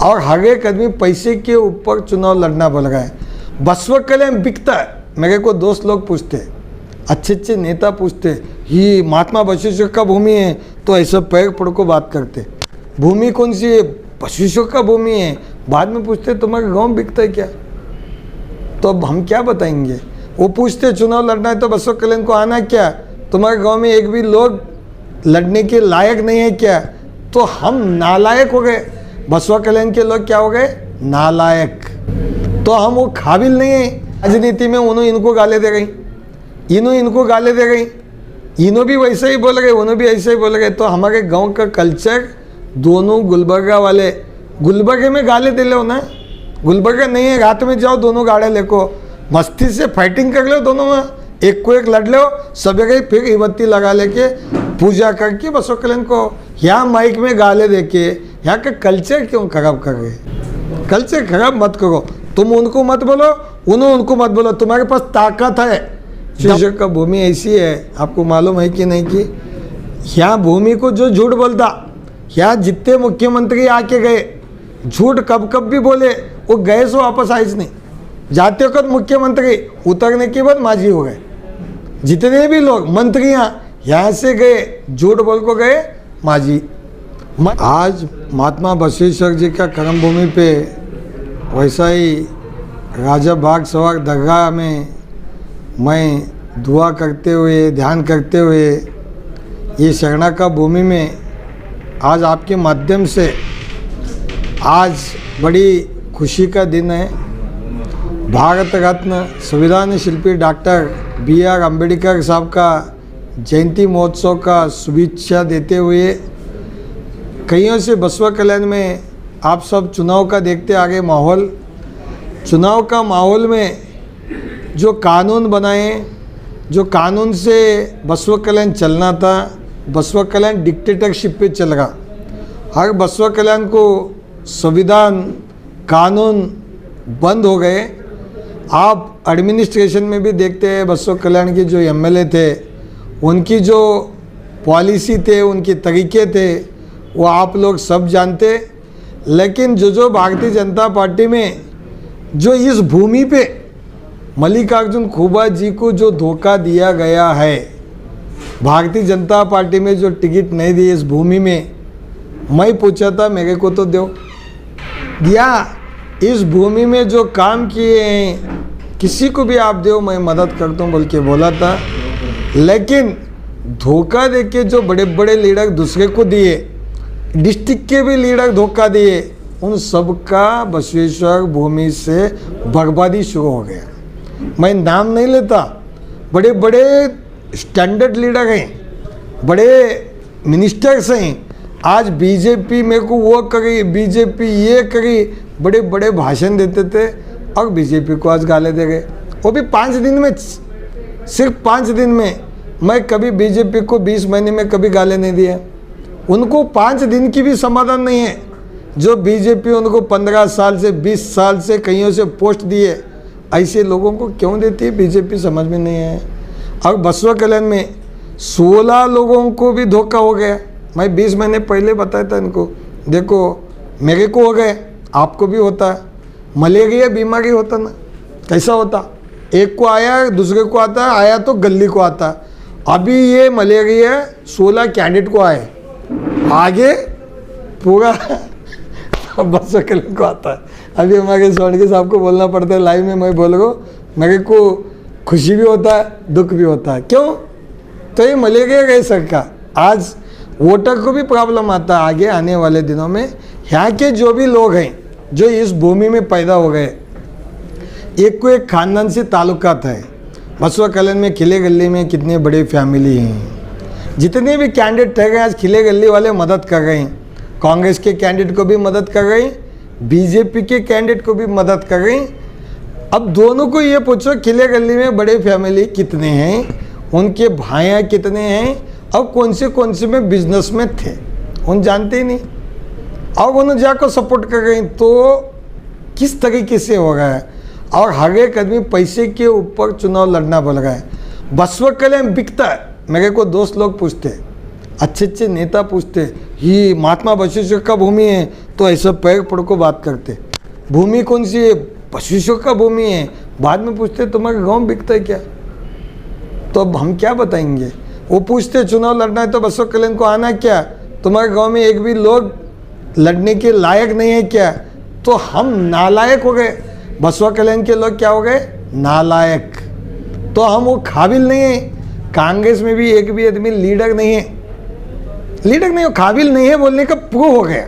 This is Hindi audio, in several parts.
और हर एक आदमी पैसे के ऊपर चुनाव लड़ना बोल रहा है। बसवा कल्याण बिकता है। मेरे को दोस्त लोग पूछते, अच्छे अच्छे नेता पूछते, ये महात्मा बसवेश्वर का भूमि है, तो ऐसा पैर पड़ को बात करते, भूमि कौन सी है, बसवेश्वर का भूमि है। बाद में पूछते तुम्हारा गांव बिकता है क्या, तो अब हम क्या बताएंगे। वो पूछते चुनाव लड़ना है तो बसवा कल्याण को आना क्या, तुम्हारे गांव में एक भी लोग लड़ने के लायक नहीं है क्या, तो हम नालायक हो गए। बसवा कल्याण के लोग क्या हो गए, नालायक। तो हम वो काबिल नहीं है। राजनीति में उन्होंने इनको गाले दे गई, इन्हों इनको गाले दे गई, इन्हों भी वैसे ही बोल गए, उन्होंने भी ऐसे ही बोल गए। तो हमारे गांव का कल्चर, दोनों गुलबर्गा वाले, गुलबर्गे में गाले दे लो ना, गुलबर्गा नहीं है, रात में जाओ दोनों गाड़े लेको, मस्ती से फाइटिंग कर लो दोनों में, एक को एक लड़ लो, सवेरे फिर इबत्ती लगा लेके पूजा करके बसवा कल्याण को यहाँ माइक में गाले देके यहाँ का कल्चर क्यों खराब कर रहे। कल्चर खराब मत करो, तुम उनको मत बोलो, उन्होंने उनको मत बोलो, तुम्हारे पास ताकत है। बसवेश्वर का भूमि ऐसी है, आपको मालूम है कि नहीं, कि यहाँ भूमि को जो झूठ बोलता, यहाँ जितने मुख्यमंत्री आके गए झूठ कब कब भी बोले, वो गए सो वापस आए नहीं। जाते वक्त मुख्यमंत्री, उतरने के बाद माजी हो गए। जितने भी लोग मंत्रियाँ यहाँ से गए झूठ बोल को गए माजी। आज महात्मा बसवेश्वर जी का कर्म भूमि पे वैसा ही राजा बाग सवार दरगाह में मैं दुआ करते हुए, ध्यान करते हुए, ये शरणा का भूमि में आज आपके माध्यम से आज बड़ी खुशी का दिन है। भारत रत्न संविधान शिल्पी डॉक्टर B.R. अम्बेडकर साहब का जयंती महोत्सव का शुभेच्छा देते हुए, कईयों से बसवा कल्याण में आप सब चुनाव का देखते आगे माहौल, चुनाव का माहौल में जो कानून बनाए, जो कानून से बसवा कल्याण चलना था, बसवा कल्याण डिक्टेटरशिप पे चल रहा। हर बसवा कल्याण को संविधान कानून बंद हो गए। आप एडमिनिस्ट्रेशन में भी देखते हैं बसवा कल्याण के जो MLA थे, उनकी जो पॉलिसी थे, उनके तरीके थे, वो आप लोग सब जानते। लेकिन जो भारतीय जनता पार्टी में जो इस भूमि पे मल्लिकार्जुन खरगे जी को जो धोखा दिया गया है, भारतीय जनता पार्टी में जो टिकट नहीं दी इस भूमि में, मैं पूछा था मेरे को तो दो दिया। इस भूमि में जो काम किए हैं किसी को भी आप दो, मैं मदद करता हूँ बोल के बोला था। लेकिन धोखा देके जो बड़े बड़े लीडर दूसरे को दिए, डिस्ट्रिक्ट के भी लीडर धोखा दिए, उन सब का बसवेश्वर भूमि से बर्बादी शुरू हो गया। मैं नाम नहीं लेता, बड़े बड़े स्टैंडर्ड लीडर हैं, बड़े मिनिस्टर्स हैं, आज बीजेपी मेरे को वो करी, बीजेपी ये करी, बड़े बड़े भाषण देते थे और बीजेपी को आज गाले दे गए। वो भी 5 दिन में, सिर्फ 5 दिन में। मैं कभी बीजेपी को 20 महीने में कभी गाले नहीं दिए। उनको 5 दिन की भी समाधान नहीं है। जो बीजेपी उनको 15 साल से 20 साल से कईयों से पोस्ट दिए, ऐसे लोगों को क्यों देती है बीजेपी, समझ में नहीं है। और बसवा कल्याण में 16 लोगों को भी धोखा हो गया। मैं 20 महीने पहले बताया था इनको, देखो मेरे को हो गए, आपको भी होता है। मलेरिया बीमारी होता ना, कैसा होता, एक को आया दूसरे को आता, आया तो गली को आता। अभी ये मलेरिया 16 कैंडिडेट को आए, आगे पूरा बसवा कल्याण को आता है। अभी हमारे सोनके साहब को बोलना पड़ता है लाइव में, मैं बोल रहा हूँ, मेरे को खुशी भी होता है, दुख भी होता है। क्यों, तो ये मलेरिया गए सरकार, आज वोटर को भी प्रॉब्लम आता है। आगे आने वाले दिनों में यहाँ के जो भी लोग हैं जो इस भूमि में पैदा हो गए, एक को एक खानदान से ताल्लुकात है। बसवा कल्याण में खिले गली में कितने बड़े फैमिली हैं, जितने भी कैंडिडेट रह गए आज खिले गली वाले मदद कर रहे हैं। कांग्रेस के कैंडिडेट को भी मदद कर रहे हैं, बीजेपी के कैंडिडेट को भी मदद कर रहे हैं। अब दोनों को ये पूछो खिले गली में बड़े फैमिली कितने हैं, उनके भाइयाँ कितने हैं, और कौन से में बिजनेस में थे, उन जानते ही नहीं, और उन्हें जाकर सपोर्ट कर रहे हैं। तो किस तरीके से हो रहा है। और हर एक आदमी पैसे के ऊपर चुनाव लड़ना बोल रहा है। बसवा कल्याण बिकता है। मेरे को दोस्त लोग पूछते, अच्छे अच्छे नेता पूछते, ये महात्मा बसवेश्वर का भूमि है, तो ऐसा पैर पड़ को बात करते। भूमि कौन सी है? पशुओं का भूमि है। बाद में पूछते तुम्हारा गांव बिकता है क्या? तो अब हम क्या बताएंगे? वो पूछते चुनाव लड़ना है तो बसवा कल्याण को आना क्या? तुम्हारे गांव में एक भी लोग लड़ने के लायक नहीं है क्या? तो हम नालायक हो गए। बसवा कल्याण के लोग क्या हो गए? नालायक। तो हम वो काबिल नहीं है। कांग्रेस में भी एक भी आदमी लीडर नहीं है, लीडर नहीं हो, काबिल नहीं है बोलने का प्रूव हो गया।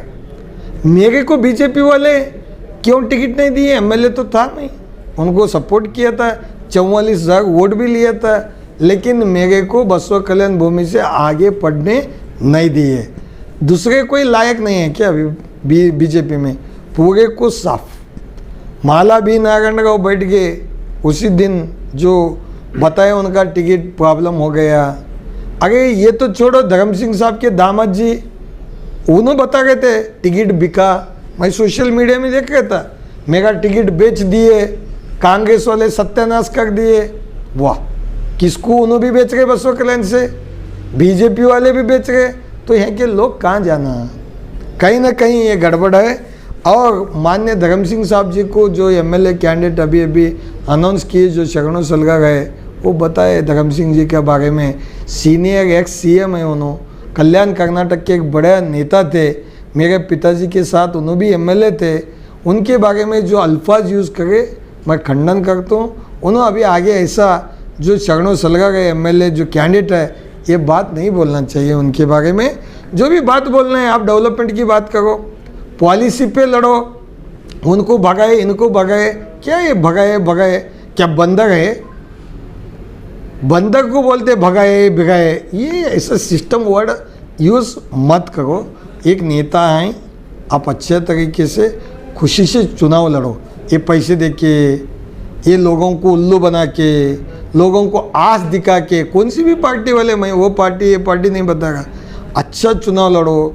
मेरे को बीजेपी वाले क्यों टिकट नहीं दिए? एमएलए तो था नहीं, उनको सपोर्ट किया था, 44,000 वोट भी लिया था, लेकिन मेरे को बसवा कल्याण भूमि से आगे पढ़ने नहीं दिए। दूसरे कोई लायक नहीं है क्या अभी बीजेपी में? पूरे को साफ। माला बी नारायण राव बैठ गए उसी दिन, जो बताए उनका टिकट प्रॉब्लम हो गया। अरे ये तो छोड़ो, धर्म सिंह साहब के दामाद जी उन्होंने बता रहे थे टिकट बिका। मैं सोशल मीडिया में देख रहा था, मेरा टिकट बेच दिए, कांग्रेस वाले सत्यानाश कर दिए। वाह, किसको? उन्होंने भी बेच रहे बसवा कल्याण से, बीजेपी वाले भी बेच रहे। तो यहाँ के लोग कहाँ जाना? कहीं ना कहीं ये गड़बड़ है। और माननीय धर्म सिंह साहब जी को जो एमएलए कैंडिडेट अभी अभी अनाउंस किए, जो शरणों सलगा गए, वो बताए धर्म सिंह जी के बारे में। सीनियर एक्स सीएम है, उन्होंने कल्याण कर्नाटक के एक बड़े नेता थे, मेरे पिताजी के साथ उन्होंने भी एमएलए थे। उनके बारे में जो अल्फाज यूज़ करे मैं खंडन करता हूँ। उन्होंने अभी आगे ऐसा जो शरणों सलगा गए एमएलए जो कैंडिडेट है, ये बात नहीं बोलना चाहिए उनके बारे में। जो भी बात बोलना है आप डेवलपमेंट की बात करो, पॉलिसी पे लड़ो, उनको भगाए इनको भगाए। क्या ये भगाए? क्या बंदर है? बंदर को बोलते भगाए भिगाए। ये ऐसा सिस्टम वर्ड यूज़ मत करो। एक नेता हैं, आप अच्छे तरीके से खुशी से चुनाव लड़ो। ये पैसे दे के, ये लोगों को उल्लू बना के, लोगों को आस दिखा के, कौन सी भी पार्टी वाले, मैं वो पार्टी ये पार्टी नहीं बताएगा। अच्छा चुनाव लड़ो,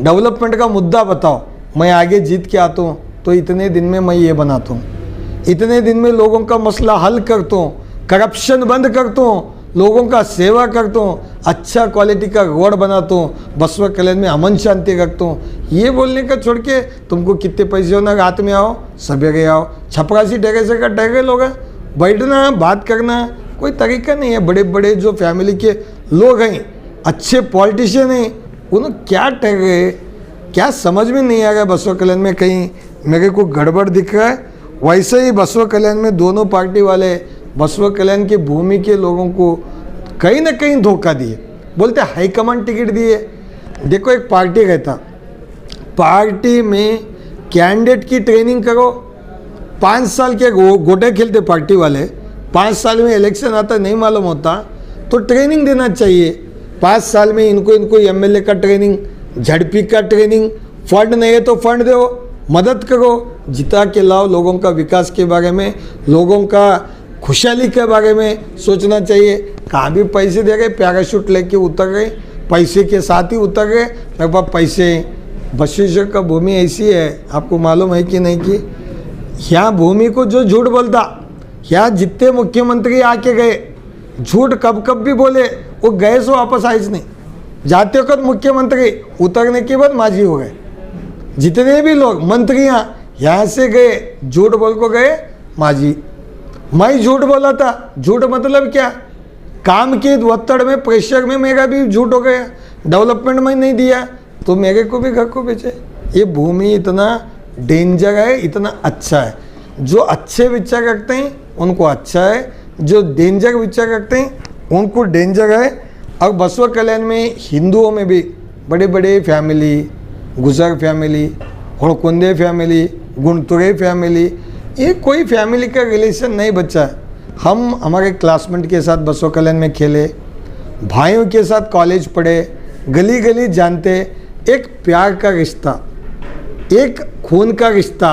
डेवलपमेंट का मुद्दा बताओ, मैं आगे जीत के आता हूँ तो इतने दिन में मैं ये बनाता हूँ, इतने दिन में लोगों का मसला हल करता हूँ, करप्शन बंद करता हूँ, लोगों का सेवा करता हूँ, अच्छा क्वालिटी का रोड बनाता हूँ, बसवा कल्याण में अमन शांति रखता हूँ। ये बोलने का छोड़ के तुमको कितने पैसे होना, रात में आओ सवेरे आओ, छपरासी टेरेसे का टहरे लोग हैं, बैठना बात करना कोई तरीका नहीं है। बड़े बड़े जो फैमिली के लोग हैं, अच्छे पॉलिटिशियन हैं, उन्हें क्या टहरे, क्या समझ में नहीं आ रहा। बसवा कल्याण में कहीं मेरे को गड़बड़ दिख रहा है। वैसे ही बसवा कल्याण में दोनों पार्टी वाले बसवा कल्याण की भूमि के लोगों को कहीं ना कहीं धोखा दिए, बोलते हाईकमान टिकट दिए। देखो एक पार्टी रहता, पार्टी में कैंडिडेट की ट्रेनिंग करो। 5 साल के गोटे खेलते पार्टी वाले, 5 साल में इलेक्शन आता नहीं मालूम होता तो ट्रेनिंग देना चाहिए। 5 साल में इनको एमएलए का ट्रेनिंग, झड़पी का ट्रेनिंग, फंड नहीं है तो फंड दो, मदद करो, जिता के लाओ। लोगों का विकास के बारे में, लोगों का खुशहाली के बारे में सोचना चाहिए। कहाँ भी पैसे दे गए, पैराशूट लेके उतर गए, पैसे के साथ ही उतर गए, मेरे पास पैसे। बसवेश्वर का भूमि ऐसी है, आपको मालूम है कि नहीं कि यहाँ भूमि को जो झूठ बोलता, यहाँ जितने मुख्यमंत्री आके गए झूठ कब कब भी बोले, वो गए सो वापस आए नहीं। जाते वक्त मुख्यमंत्री, उतरने के बाद माजी हो गए। जितने भी लोग मंत्रियाँ यहाँ से गए झूठ बोल को गए माजी। मैं झूठ बोला था, झूठ मतलब क्या? काम के वत्तड़ में, प्रेशर में मेरा भी झूठ हो गया, डेवलपमेंट में नहीं दिया तो मेरे को भी घर को बेचे। ये भूमि इतना डेंजर है, इतना अच्छा है। जो अच्छे विचार रखते हैं उनको अच्छा है, जो डेंजर विचार रखते हैं उनको डेंजर है। और बसवा कल्याण में हिंदुओं में भी बड़े बड़े फैमिली, गुजर फैमिली, होड़कुंदे फैमिली, गुणतुरे फैमिली, ये कोई फैमिली का रिलेशन नहीं बचा है। हम हमारे क्लासमेट के साथ बसवा कल्याण में खेले, भाइयों के साथ कॉलेज पढ़े, गली गली जानते। एक प्यार का रिश्ता, एक खून का रिश्ता,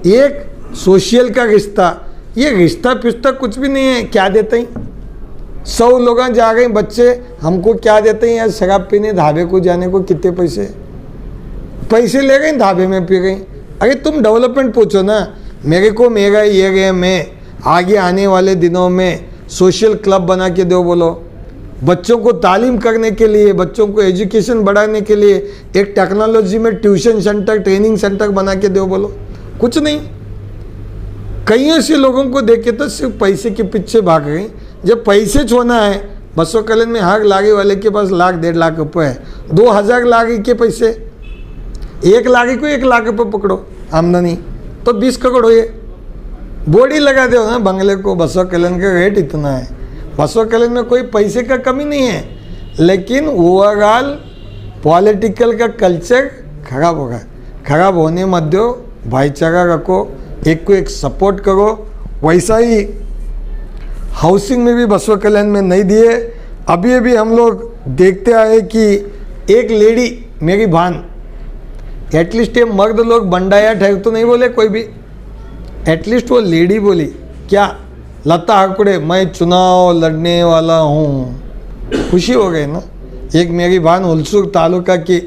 एक सोशल का रिश्ता। ये रिश्ता पिश्ता कुछ भी नहीं है। क्या देते हैं 100 लोग जा गए बच्चे, हमको क्या देते हैं यार, शराब पीने ढाबे को जाने को कितने पैसे ले गए, ढाबे में पी गई। अरे तुम डेवलपमेंट पूछो ना, मेरे को मेरा ये गए, मैं आगे आने वाले दिनों में सोशल क्लब बना के दो, बोलो बच्चों को तालीम करने के लिए, बच्चों को एजुकेशन बढ़ाने के लिए एक टेक्नोलॉजी में ट्यूशन सेंटर, ट्रेनिंग सेंटर बना के दो, बोलो कुछ नहीं। कई ऐसे लोगों को देखे तो सिर्फ पैसे के पीछे भाग गए। जब पैसे छोड़ना है, बसवा कल्याण में हर लारी वाले के पास 1,00,000-1,50,000 रुपये है, 2,000 लारी के पैसे, 1 लारी को 1 लाख रुपये पकड़ो आमदनी, तो 20 करोड़ हुए। बोर्ड लगा दो ना बंगले को, बसवा कल्याण का रेट इतना है। बसवा कल्याण में कोई पैसे का कमी नहीं है, लेकिन ओवरऑल पॉलिटिकल का कल्चर खराब होगा। खराब होने मत दो, भाईचारा रखो, एक को एक सपोर्ट करो। वैसा ही हाउसिंग में भी बसवा कल्याण में नहीं दिए। अभी अभी हम लोग देखते आए कि एक लेडी, मेरी भान, एटलीस्ट ये मर्द लोग बंडाया ठहर तो नहीं बोले कोई भी, एटलीस्ट वो लेडी बोली क्या, लता हकुड़े मैं चुनाव लड़ने वाला हूँ। खुशी हो गई ना। एक मेरी भान हुलसूर तालुका की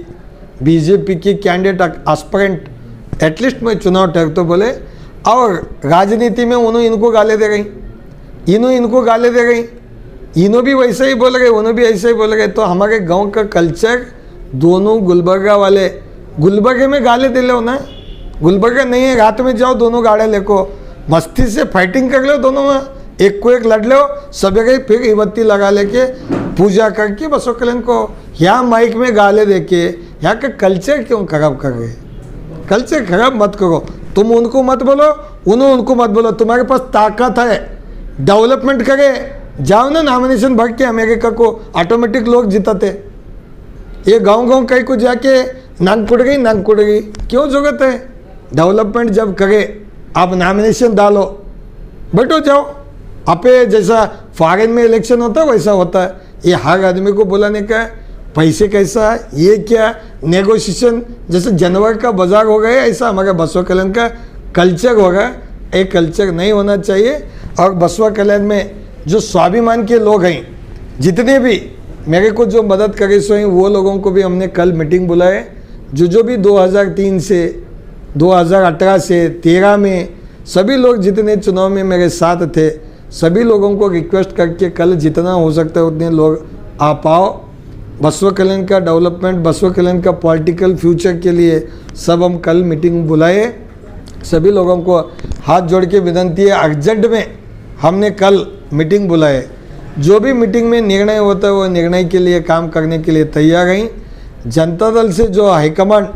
बीजेपी की कैंडिडेट एस्पिरेंट, एटलीस्ट मैं चुनाव ठहर तो बोले। और राजनीति में उन्होंने इनको गाले दे गई, इन्हों इनको गाले दे गई, इन्हों भी वैसे ही बोल गए, उन्होंने भी ऐसे ही बोल गए। तो हमारे गांव का कल्चर, दोनों गुलबर्गा वाले, गुलबर्गे में गाले दे लो ना, गुलबर्गा नहीं है, रात में जाओ दोनों गाड़े लेको, मस्ती से फाइटिंग कर लो दोनों में, एक को एक लड़ लो, सवेरे फिर इबत्ती लगा लेके पूजा करके बसवा कल्याण को। यहाँ माइक में गाले देके यहाँ का कल्चर क्यों खराब कर रहे? कल्चर खराब मत करो। तुम उनको मत बोलो, उन्होंने उनको मत बोलो। तुम्हारे पास ताकत है, डेवलपमेंट करे, जाओ ना नॉमिनेशन भर के अमेरिका को, ऑटोमेटिक लोग जिताते। ये गांव कहीं को जाके नाक कुड़ गई, क्यों जरूरत है? डेवलपमेंट जब करे आप नॉमिनेशन डालो, बैठो जाओ। आपे जैसा फॉरेन में इलेक्शन होता है वैसा होता है। ये हर आदमी को बुलाने का है, पैसे कैसा है, ये क्या नेगोशिएशन, जैसे जानवर का बाजार हो गया, ऐसा हमारा बसवा कल्याण का कल्चर हो गया। एक कल्चर नहीं होना चाहिए। और बसवा कल्याण में जो स्वाभिमान के लोग हैं, जितने भी मेरे को जो मदद करे सो हैं, वो लोगों को भी हमने कल मीटिंग बुलाए। जो भी 2003 से 2018 से 13 में सभी लोग जितने चुनाव में मेरे साथ थे, सभी लोगों को रिक्वेस्ट करके कल जितना हो सकता है उतने लोग आ पाओ। बसवा कल्याण का डेवलपमेंट, बसवा कल्याण का पॉलिटिकल फ्यूचर के लिए सब हम कल मीटिंग बुलाए। सभी लोगों को हाथ जोड़ के विनती है, अर्जेंट में हमने कल मीटिंग बुलाए। जो भी मीटिंग में निर्णय होता है वो निर्णय के लिए काम करने के लिए तैयार हैं। जनता दल से जो हाईकमांड,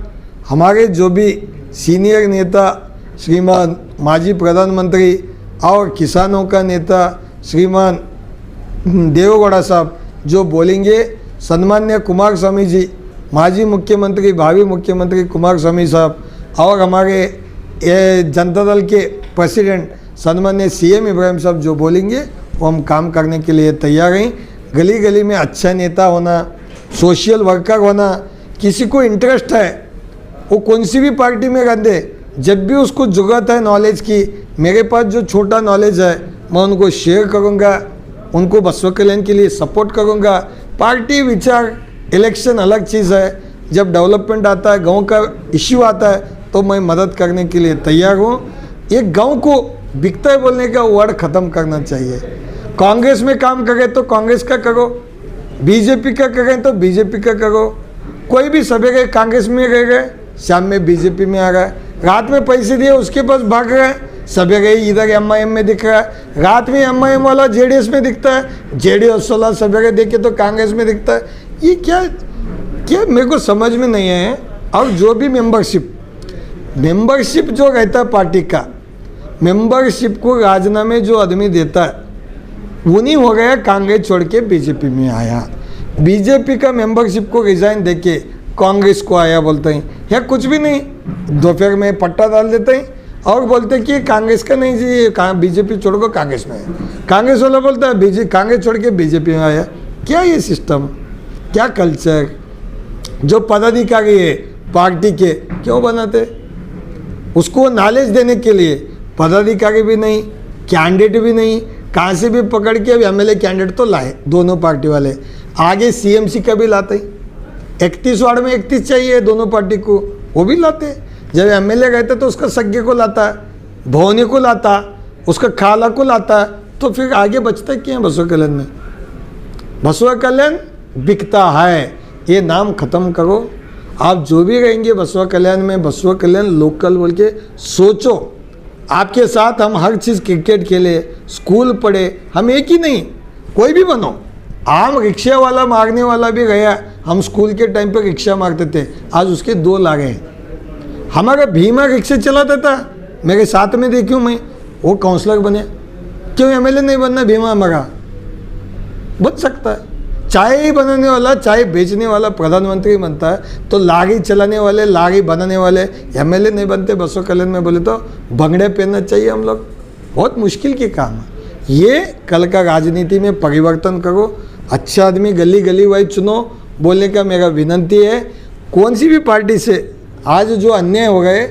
हमारे जो भी सीनियर नेता श्रीमान माजी प्रधानमंत्री और किसानों का नेता श्रीमान देवेगौड़ा साहब जो बोलेंगे, सन्मान्य कुमार स्वामी जी, माजी मुख्यमंत्री, भावी मुख्यमंत्री कुमार स्वामी साहब, और हमारे जनता दल के प्रेसिडेंट सन्मान्य सीएम इब्राहिम साहब जो बोलेंगे वो हम काम करने के लिए तैयार हैं। गली गली में अच्छा नेता होना, सोशल वर्कर होना, किसी को इंटरेस्ट है वो कौन सी भी पार्टी में रह दे, जब भी उसको ज़रूरत है नॉलेज की, मेरे पास जो छोटा नॉलेज है मैं उनको शेयर करूँगा, उनको बसवा कल्याण के लिए सपोर्ट करूँगा। पार्टी विचार इलेक्शन अलग चीज़ है, जब डेवलपमेंट आता है, गांव का इश्यू आता है, तो मैं मदद करने के लिए तैयार हूँ। एक गांव को बिकता है बोलने का वर्ड ख़त्म करना चाहिए। कांग्रेस में काम करें तो कांग्रेस का करो, बीजेपी का करें तो बीजेपी का करो। कोई भी सवेरे कांग्रेस में रह गए, शाम में बीजेपी में आ रहा है, रात में पैसे दिए उसके पास भाग रहे हैं, सवेरे इधर एमआईएम में दिख रहा है, रात में एमआईएम वाला जेडीएस में दिखता है, जेडीएस वाला सवेरे देखे तो कांग्रेस में दिखता है। ये क्या मेरे को समझ में नहीं है। और जो भी मेंबरशिप जो रहता है पार्टी का, मेंबरशिप को राजीनामे जो आदमी देता है उन्हीं हो गया कांग्रेस छोड़ के बीजेपी में आया, बीजेपी का मेंबरशिप को रिजाइन देके कांग्रेस को आया बोलते हैं, या कुछ भी नहीं, दोपहर में पट्टा डाल देते हैं और बोलते हैं कि कांग्रेस का नहीं जी, बीजेपी छोड़ को कांग्रेस में है। कांग्रेस वाला बोलता है कांग्रेस छोड़ के बीजेपी में आया। क्या ये सिस्टम, क्या कल्चर? जो पदाधिकारी है पार्टी के क्यों बनाते? उसको नॉलेज देने के लिए पदाधिकारी भी नहीं, कैंडिडेट भी नहीं, कहाँ से भी पकड़ के एमएलए कैंडिडेट तो लाए दोनों पार्टी वाले, आगे सीएमसी का भी लाते, 31 वार्ड में 31 चाहिए दोनों पार्टी को, वो भी लाते। जब एमएलए रहते तो उसका सगे को लाता, भौने को लाता, उसका खाला को लाता, तो फिर आगे बचता क्या है बसवा कल्याण में? बसवा कल्याण बिकता है, ये नाम खत्म करो। आप जो भी रहेंगे बसवा कल्याण में, बसवा कल्याण लोकल बोल के सोचो। आपके साथ हम हर चीज़, क्रिकेट खेले, स्कूल पढ़े, हम एक ही नहीं, कोई भी बनो। आम रिक्शा वाला मारने वाला भी गया, हम स्कूल के टाइम पे रिक्शा मारते थे, आज उसके 2 लागे हैं। हमारा भीमा रिक्शा चलाता था, मेरे साथ में देखूँ मैं, वो काउंसलर बने। क्यों एमएलए नहीं बनना? भीमा हमारा बन सकता है। चाय बनाने वाला, चाय बेचने वाला प्रधानमंत्री बनता है, तो लारी चलाने वाले, लारी बनाने वाले एमएलए नहीं बनते। बसवा कल्याण में बोले तो बंगड़े पहनना चाहिए हम लोग, बहुत मुश्किल के काम है। ये कल का राजनीति में परिवर्तन करो। अच्छा आदमी गली गली वाइज चुनो, बोलने का मेरा विनंती है। कौन सी भी पार्टी से आज जो अन्याय हो गए,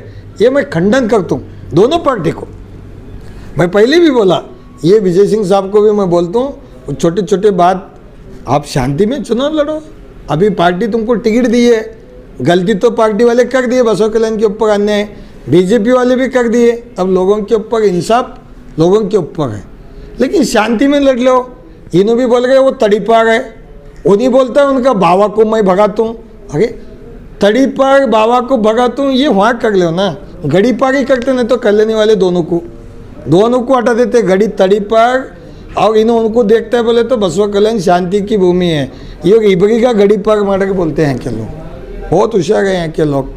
ये मैं खंडन करता हूँ, दोनों पार्टी को। मैं पहले भी बोला, ये विजय सिंह साहब को भी मैं बोलता हूँ, छोटे छोटे बात आप शांति में चुनाव लड़ो। अभी पार्टी तुमको टिकट दी है, गलती तो पार्टी वाले कर दिए, बसवा कल्याण के ऊपर अन्याय, बीजेपी वाले भी कर दिए, अब लोगों के ऊपर इंसाफ लोगों के ऊपर है, लेकिन शांति में लड़ लो। इन्हों भी बोल गए वो तड़ीपार है, वो नहीं बोलता उनका बाबा को मैं भगाता हूँ। अरे तड़ीपार बाबा को भगाता हूँ, ये वहाँ कर लो ना, गड़ी पार ही करते, नहीं तो कर लेने वाले दोनों को हटा देते। गड़ी तड़ीपार और इन्हों उनको देखता है, बोले तो बसवा कल्याण शांति की भूमि है। ये इबरी का गड़ी पार मार के बोलते हैं के लोग, बहुत होशियार हैं यहाँ के लोग।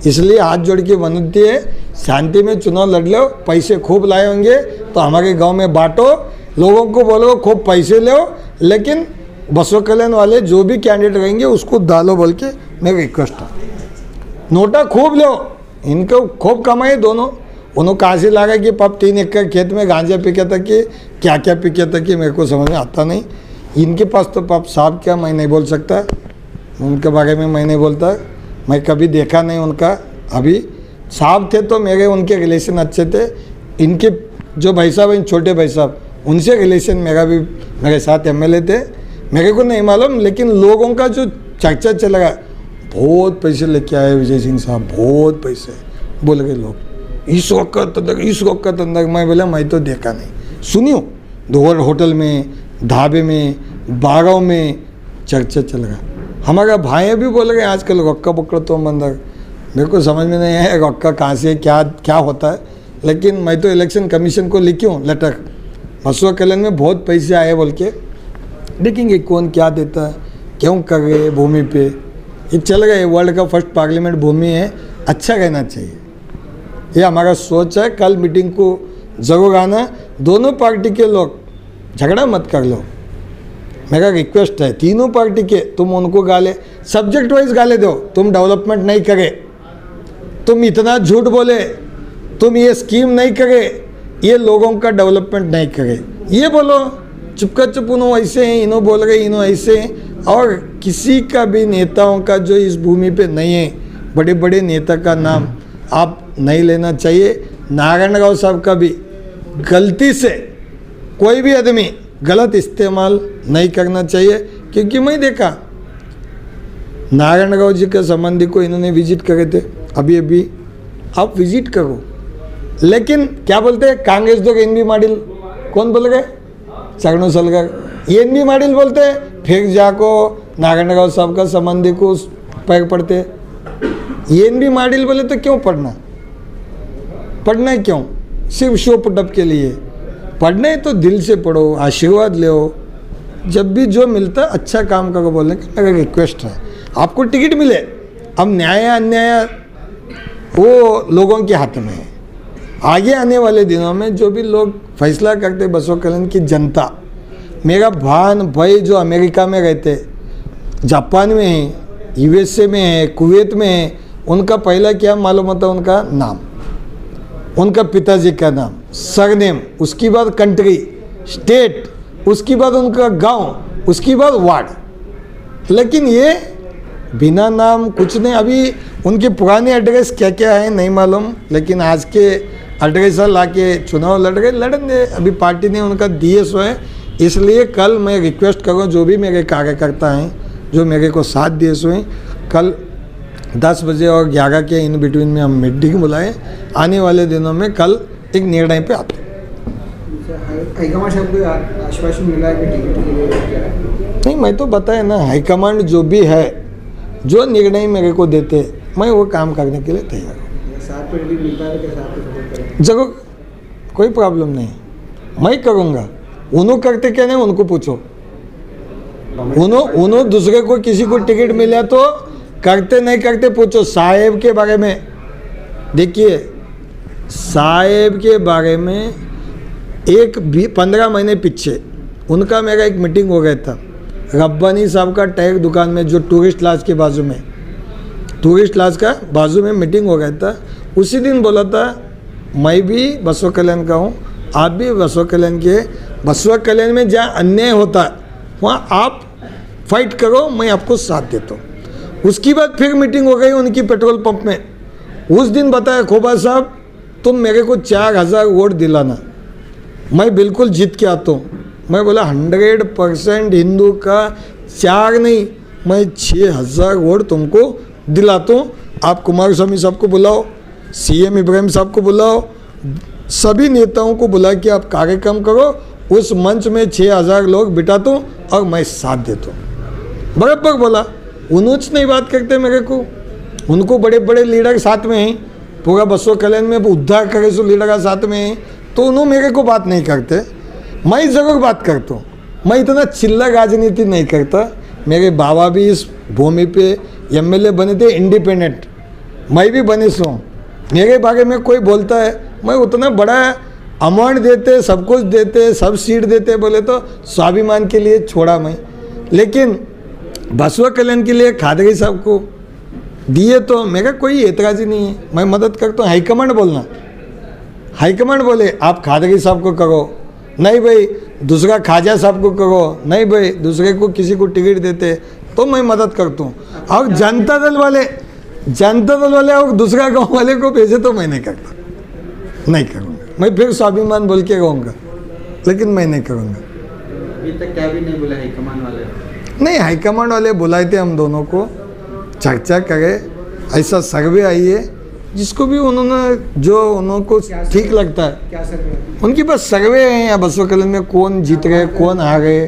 इसलिए हाथ जोड़ के विनती है, शांति में चुनाव लड़ लो। पैसे खूब लाए होंगे तो हमारे गांव में बांटो, लोगों को बोलो खूब पैसे लो, लेकिन बसवा कल्याण वाले जो भी कैंडिडेट रहेंगे उसको डालो बोल के मेरी रिक्वेस्ट है। नोटा खूब लो, इनको खूब कमाए दोनों। उन्होंने कहाँ से लगा कि पाप 3 एकड़ खेत में गांजा पिका था कि क्या क्या पिका था कि मेरे को समझ में आता नहीं। इनके पास तो पाप साहब क्या मैं नहीं बोल सकता, उनके बारे में मैं नहीं बोलता, मैं कभी देखा नहीं उनका। अभी साहब थे तो मेरे उनके रिलेशन अच्छे थे। इनके जो भाई साहब हैं, छोटे भाई साहब, उनसे रिलेशन मेरा भी, मेरे साथ एमएलए थे, मेरे को नहीं मालूम, लेकिन लोगों का जो चर्चा चला गया, बहुत पैसे लेके आए विजय सिंह साहब, बहुत पैसे बोल गए लोग। इस वक्त अंदर मैं बोला मैं तो देखा नहीं, सुनियो दोहर होटल में, ढाबे में, बागाव में चर्चा चल रहा। हमारा भाई भी बोल रहे आजकल रक्का पकड़ तो अंदर, मेरे को समझ में नहीं है रक्का कहाँ से क्या होता है, लेकिन मैं तो इलेक्शन कमीशन को लिखूँ लेटर, बसवा कल्याण में बहुत पैसे आए बोल के, देखेंगे कौन क्या देता है, क्यों कर रहे भूमि पे। ये चल गए, वर्ल्ड का फर्स्ट पार्लियामेंट भूमि है, अच्छा रहना चाहिए, ये हमारा सोच है। कल मीटिंग को जरूर आना, दोनों पार्टी के लोग झगड़ा मत कर लो, मेरा रिक्वेस्ट है। तीनों पार्टी के तुम उनको गाले, सब्जेक्ट वाइज गाले दो। तुम डेवलपमेंट नहीं करे, तुम इतना झूठ बोले, तुम ये स्कीम नहीं करे, ये लोगों का डेवलपमेंट नहीं करे, ये बोलो। चुपका चुप उन्होंने ऐसे हैं, इन्हों बोल रहे, इन्हों ऐसे हैं। और किसी का भी नेताओं का जो इस भूमि पे नहीं है, बड़े बड़े नेता का नाम आप नहीं लेना चाहिए। नारायण राव साहब का भी गलती से कोई भी आदमी गलत इस्तेमाल नहीं करना चाहिए, क्योंकि मैं देखा नारायण राव जी के संबंधी को इन्होंने विजिट करे थे, अभी आप विजिट करो, लेकिन क्या बोलते हैं कांग्रेस दो एन बी माडिल, कौन बोल गए चरणों सलगर एन बी माडिल बोलते हैं, फिर जाको नारायण राव साहब का संबंधी को पैर पड़ते। एन बी माडिल बोले तो क्यों पढ़ना है, क्यों सिर्फ शो पुटअप के लिए पढ़ना है? तो दिल से पढ़ो, आशीर्वाद लो, जब भी जो मिलता है अच्छा काम करो बोलने का मेरा रिक्वेस्ट है। आपको टिकट मिले, अब न्याय अन्याय वो लोगों के हाथ में है। आगे आने वाले दिनों में जो भी लोग फैसला करते, बसवा कल्याण की जनता, मेरा भाई जो अमेरिका में रहते, जापान में है, यूएसए में है, कुवैत में है, उनका पहला क्या मालूम होता, उनका नाम, उनका पिताजी का नाम, सरनेम, उसकी बाद कंट्री, स्टेट, उसकी बाद उनका गांव, उसकी बाद वार्ड। लेकिन ये बिना नाम कुछ नहीं। अभी उनके पुराने एड्रेस क्या क्या है नहीं मालूम, लेकिन आज के एड्रेस ला के चुनाव लड़ेंगे। अभी पार्टी ने उनका दिए सो है। इसलिए कल मैं रिक्वेस्ट करूँ, जो भी मेरे कार्यकर्ता हैं जो मेरे को साथ दिए सो हैं, कल 10 बजे और 11 के इन बिटवीन में हम मीटिंग बुलाएं। आने वाले दिनों में कल एक निर्णय पे आते हैं। हाईकमान साहब को आश्वासन मिला है कि टिकट के लिए क्या है? नहीं, मैं तो बताया ना, हाईकमांड जो भी है, जो निर्णय मेरे को देते, मैं वो काम करने के लिए तैयार हूँ। साथ पे यदि मिलता है तो कैसे आपको सपोर्ट करें? जरूर, कोई प्रॉब्लम नहीं, मैं करूँगा। उन्हों करते क्या नहीं, उनको पूछो। उन्हों दूसरे को किसी को टिकट मिला तो करते नहीं करते पूछो। साहेब के बारे में देखिए, साहेब के बारे में 15 महीने पीछे उनका मेरा एक मीटिंग हो गया था रब्बानी साहब का टायर दुकान में, जो टूरिस्ट लॉज के बाजू में, टूरिस्ट लॉज का बाजू में मीटिंग हो गया था। उसी दिन बोला था, मैं भी बसवा कल्याण का हूँ, आप भी बसवा कल्याण के। बसवा कल्याण में जहाँ अन्याय होता है वहाँ आप फाइट करो, मैं आपको साथ देता हूँ। उसकी बाद फिर मीटिंग हो गई उनकी पेट्रोल पंप में। उस दिन बताया, खोबा साहब तुम मेरे को 4000 वोट दिलाना, मैं बिल्कुल जीत के आता हूँ। मैं बोला 100% हिंदू का 4 नहीं, मैं 6000 वोट तुमको दिलाता हूँ। आप कुमार स्वामी साहब को बुलाओ, CM इब्राहिम साहब को बुलाओ, सभी नेताओं को बुला के आप कार्यक्रम करो। उस मंच में 6000 लोग बिठाता हूँ और मैं साथ देता हूँ। बराबर बोला। उन्होंने नहीं बात करते मेरे को, उनको बड़े बड़े लीडर साथ में हैं, पूरा बसवा कल्याण में उद्धार करे सो लीडर साथ में हैं, तो उन्होंने मेरे को बात नहीं करते। मैं ज़रूर बात करता हूँ, मैं इतना चिल्ला राजनीति नहीं करता। मेरे बाबा भी इस भूमि पे MLA बने थे इंडिपेंडेंट, मैं भी बने सो। मेरे बारे में कोई बोलता है, मैं उतना बड़ा अमाउंट देते, सब कुछ देते, सब सीट देते बोले तो स्वाभिमान के लिए छोड़ा मैं। लेकिन बसवा कल्याण के लिए खादरी साहब को दिए तो मेरा कोई एतराज़ी नहीं है, मैं मदद करता हूँ। हाईकमांड बोलना, हाईकमांड बोले आप खादरी साहब को करो, नहीं भाई दूसरा खाजा साहब को करो, नहीं भाई दूसरे को किसी को टिकट देते तो मैं मदद करता हूँ। और जनता दल वाले और दूसरा गांव वाले को भेजे तो मैं नहीं करता, नहीं करूँगा। मैं फिर स्वाभिमान बोल के रहूँगा, लेकिन मैं नहीं करूँगा। अभी तक क्या भी नहीं बोला हाईकमान वाले? नहीं, हाईकमांड वाले बुलाए थे हम दोनों को, चर्चा करे, ऐसा सर्वे आई है जिसको भी उन्होंने जो उनको ठीक लगता है। क्या सर्वे? उनकी बस सर्वे है या बसवा कल्याण में कौन जीत गए कौन हार गए,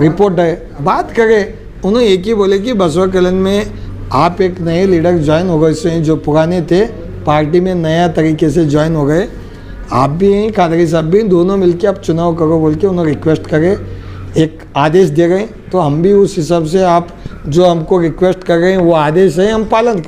रिपोर्ट है, बात करे। उन्होंने एक ही बोले कि बसवा कल्याण में आप एक नए लीडर ज्वाइन हो गए, जो पुराने थे पार्टी में नया तरीके से ज्वाइन हो गए, आप भी हैं, खादरी साहब भी, दोनों मिलके आप चुनाव करो बोल के उन्होंने रिक्वेस्ट करे, एक आदेश दे गए। तो हम भी उस हिसाब से आप जो हमको रिक्वेस्ट कर रहे हैं वो आदेश है, हम पालन करें।